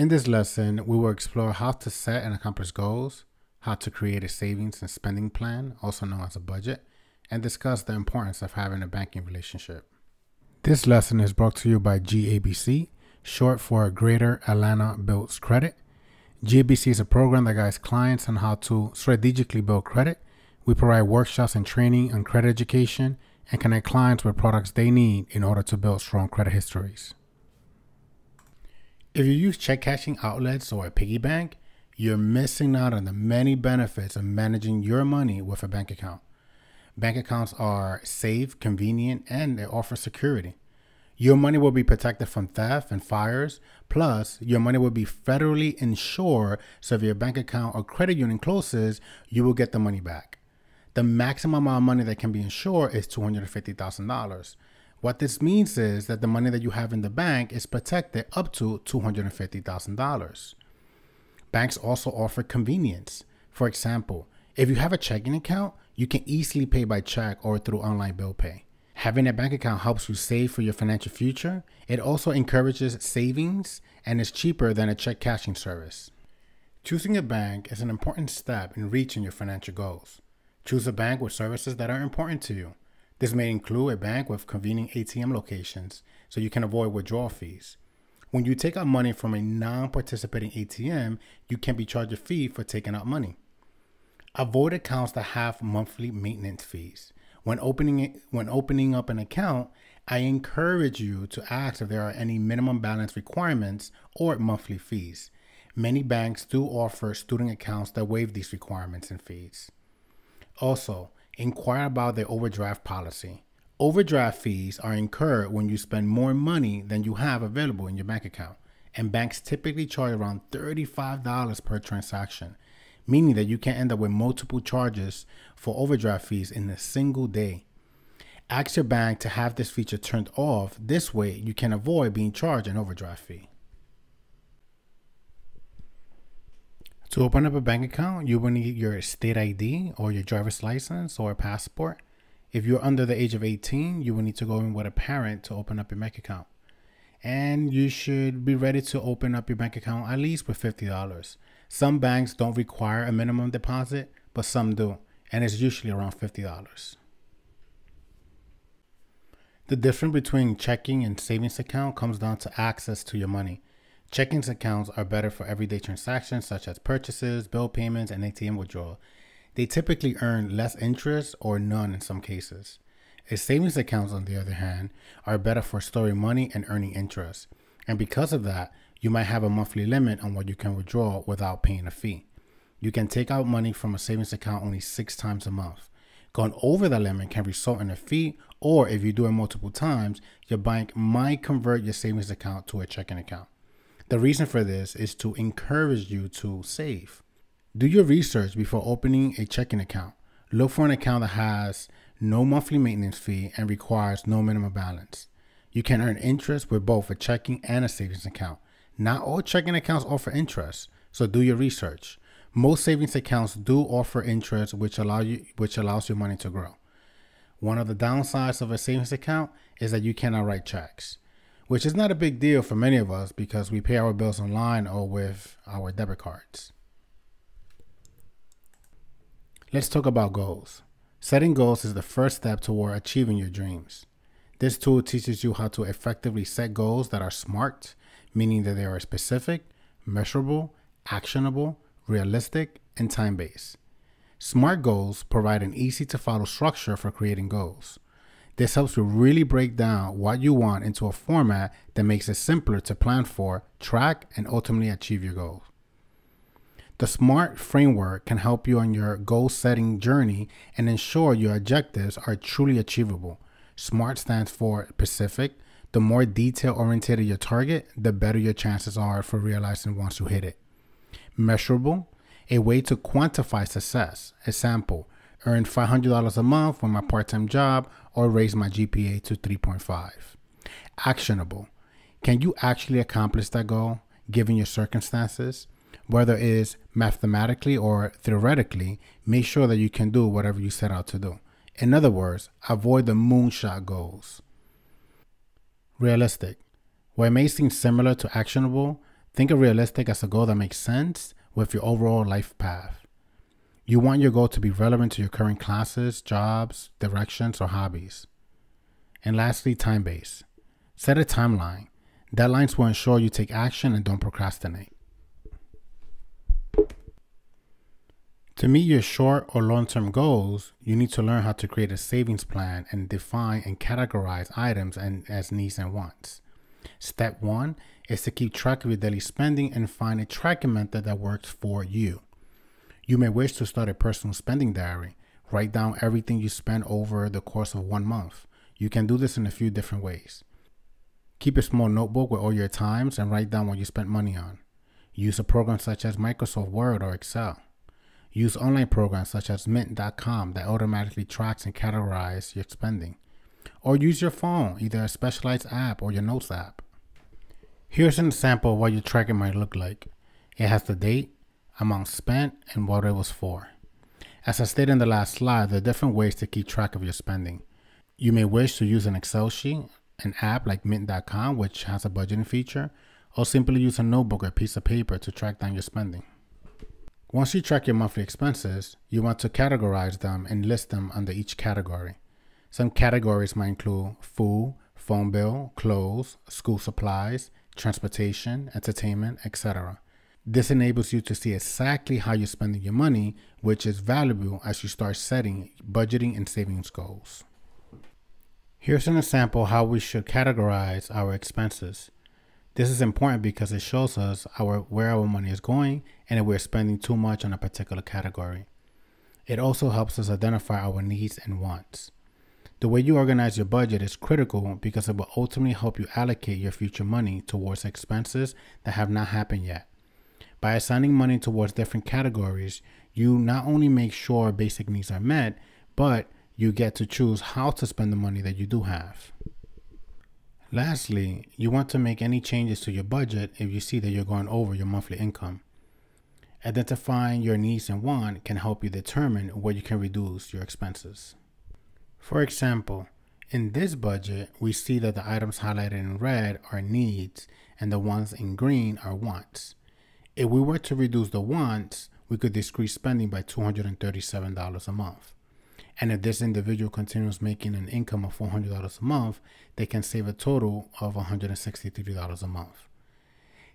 In this lesson, we will explore how to set and accomplish goals, how to create a savings and spending plan, also known as a budget, and discuss the importance of having a banking relationship. This lesson is brought to you by GABC, short for Greater Atlanta Builds Credit. GABC is a program that guides clients on how to strategically build credit. We provide workshops and training on credit education and connect clients with products they need in order to build strong credit histories. If you use check cashing outlets or a piggy bank, you're missing out on the many benefits of managing your money with a bank account. Bank accounts are safe, convenient, and they offer security. Your money will be protected from theft and fires. Plus, your money will be federally insured, so if your bank account or credit union closes, you will get the money back. The maximum amount of money that can be insured is $250,000. What this means is that the money that you have in the bank is protected up to $250,000. Banks also offer convenience. For example, if you have a checking account, you can easily pay by check or through online bill pay. Having a bank account helps you save for your financial future. It also encourages savings and is cheaper than a check cashing service. Choosing a bank is an important step in reaching your financial goals. Choose a bank with services that are important to you. This may include a bank with convenient ATM locations so you can avoid withdrawal fees. When you take out money from a non-participating ATM, you can be charged a fee for taking out money. Avoid accounts that have monthly maintenance fees. When opening up an account, I encourage you to ask if there are any minimum balance requirements or monthly fees. Many banks do offer student accounts that waive these requirements and fees. Also, inquire about their overdraft policy. Overdraft fees are incurred when you spend more money than you have available in your bank account, and banks typically charge around $35 per transaction, meaning that you can end up with multiple charges for overdraft fees in a single day. Ask your bank to have this feature turned off. This way, you can avoid being charged an overdraft fee. To open up a bank account, you will need your state ID or your driver's license or a passport. If you're under the age of 18, you will need to go in with a parent to open up your bank account. And you should be ready to open up your bank account at least with $50. Some banks don't require a minimum deposit, but some do, and it's usually around $50. The difference between checking and savings account comes down to access to your money. Checking accounts are better for everyday transactions such as purchases, bill payments, and ATM withdrawal. They typically earn less interest or none in some cases. Savings accounts, on the other hand, are better for storing money and earning interest. And because of that, you might have a monthly limit on what you can withdraw without paying a fee. You can take out money from a savings account only 6 times a month. Going over that limit can result in a fee, or if you do it multiple times, your bank might convert your savings account to a checking account. The reason for this is to encourage you to save. Do your research before opening a checking account. Look for an account that has no monthly maintenance fee and requires no minimum balance. You can earn interest with both a checking and a savings account. Not all checking accounts offer interest, so do your research. Most savings accounts do offer interest, which allows your money to grow. One of the downsides of a savings account is that you cannot write checks, which is not a big deal for many of us because we pay our bills online or with our debit cards. Let's talk about goals. Setting goals is the first step toward achieving your dreams. This tool teaches you how to effectively set goals that are SMART, meaning that they are specific, measurable, actionable, realistic, and time-based. SMART goals provide an easy-to-follow structure for creating goals. This helps you really break down what you want into a format that makes it simpler to plan for, track, and ultimately achieve your goals. The SMART framework can help you on your goal-setting journey and ensure your objectives are truly achievable. SMART stands for specific. The more detail-oriented your target, the better your chances are for realizing once you hit it. Measurable, a way to quantify success. Example, earn $500 a month from my part-time job or raise my GPA to 3.5. Actionable, can you actually accomplish that goal given your circumstances? Whether it is mathematically or theoretically, make sure that you can do whatever you set out to do. In other words, avoid the moonshot goals. Realistic. While it may seem similar to actionable, Think of realistic as a goal that makes sense with your overall life path. You want your goal to be relevant to your current classes, jobs, directions, or hobbies. And lastly, time-based. Set a timeline. Deadlines will ensure you take action and don't procrastinate. To meet your short or long-term goals, you need to learn how to create a savings plan and define and categorize items as needs and wants. Step 1 is to keep track of your daily spending and find a tracking method that works for you. You may wish to start a personal spending diary. Write down everything you spend over the course of 1 month. You can do this in a few different ways. Keep a small notebook with all your times and write down what you spent money on. Use a program such as Microsoft Word or Excel. Use online programs such as mint.com that automatically tracks and categorizes your spending. Or use your phone, either a specialized app or your notes app. Here's an example of what your tracking might look like. It has the date, amount spent, and what it was for. As I stated in the last slide, there are different ways to keep track of your spending. You may wish to use an Excel sheet, an app like mint.com, which has a budgeting feature, or simply use a notebook or a piece of paper to track down your spending. Once you track your monthly expenses, you want to categorize them and list them under each category. Some categories might include food, phone bill, clothes, school supplies, transportation, entertainment, etc. This enables you to see exactly how you're spending your money, which is valuable as you start setting budgeting and savings goals. Here's an example how we should categorize our expenses. This is important because it shows us where our money is going and if we're spending too much on a particular category. It also helps us identify our needs and wants. The way you organize your budget is critical because it will ultimately help you allocate your future money towards expenses that have not happened yet. By assigning money towards different categories, you not only make sure basic needs are met, but you get to choose how to spend the money that you do have. Lastly, you want to make any changes to your budget if you see that you're going over your monthly income. Identifying your needs and wants can help you determine where you can reduce your expenses. For example, in this budget, we see that the items highlighted in red are needs and the ones in green are wants. If we were to reduce the wants, we could decrease spending by $237 a month. And if this individual continues making an income of $400 a month, they can save a total of $163 a month.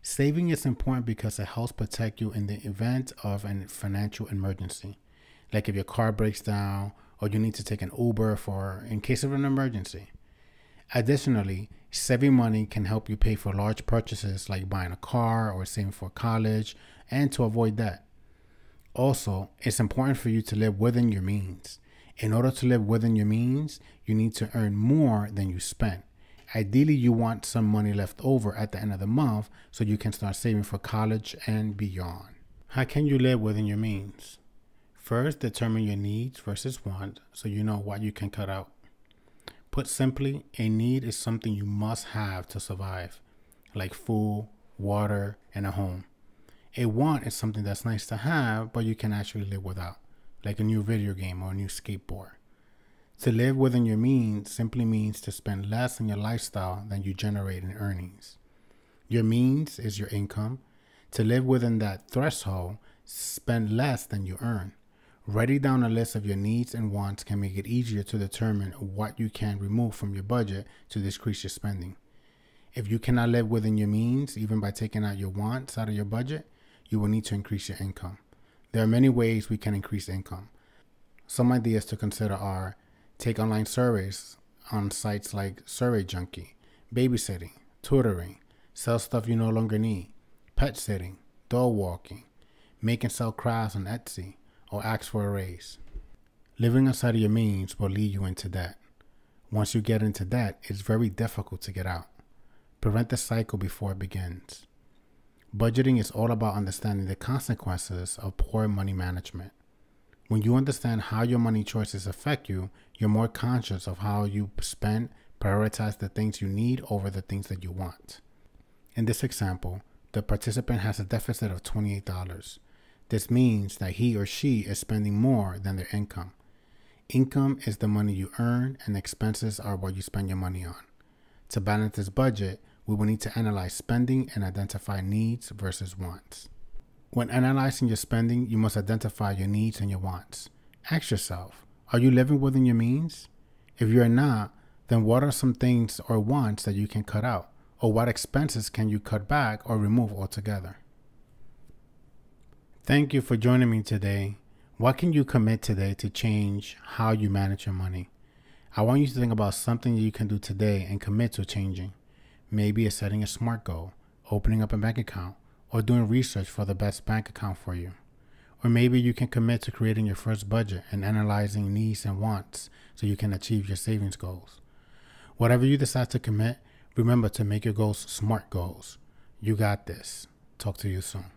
Saving is important because it helps protect you in the event of a financial emergency, like if your car breaks down or you need to take an Uber in case of an emergency. Additionally, saving money can help you pay for large purchases like buying a car or saving for college and to avoid debt. Also, it's important for you to live within your means. In order to live within your means, you need to earn more than you spend. Ideally, you want some money left over at the end of the month so you can start saving for college and beyond. How can you live within your means? First, determine your needs versus wants so you know what you can cut out. Put simply, a need is something you must have to survive, like food, water, and a home. A want is something that's nice to have, but you can actually live without, like a new video game or a new skateboard. To live within your means simply means to spend less on your lifestyle than you generate in earnings. Your means is your income. To live within that threshold, spend less than you earn. Writing down a list of your needs and wants can make it easier to determine what you can remove from your budget to decrease your spending. If you cannot live within your means, even by taking out your wants out of your budget, you will need to increase your income. There are many ways we can increase income. Some ideas to consider are take online surveys on sites like Survey Junkie, babysitting, tutoring, sell stuff you no longer need, pet sitting, dog walking, make and sell crafts on Etsy, or ask for a raise. Living outside of your means will lead you into debt. Once you get into debt, it's very difficult to get out. Prevent the cycle before it begins. Budgeting is all about understanding the consequences of poor money management. When you understand how your money choices affect you, you're more conscious of how you spend, prioritize the things you need over the things that you want. In this example, the participant has a deficit of $28. This means that he or she is spending more than their income. Income is the money you earn, and expenses are what you spend your money on. To balance this budget, we will need to analyze spending and identify needs versus wants. When analyzing your spending, you must identify your needs and your wants. Ask yourself, are you living within your means? If you're not, then what are some things or wants that you can cut out? Or what expenses can you cut back or remove altogether? Thank you for joining me today. What can you commit today to change how you manage your money? I want you to think about something you can do today and commit to changing. Maybe it's setting a SMART goal, opening up a bank account, or doing research for the best bank account for you. Or maybe you can commit to creating your first budget and analyzing needs and wants so you can achieve your savings goals. Whatever you decide to commit, remember to make your goals SMART goals. You got this. Talk to you soon.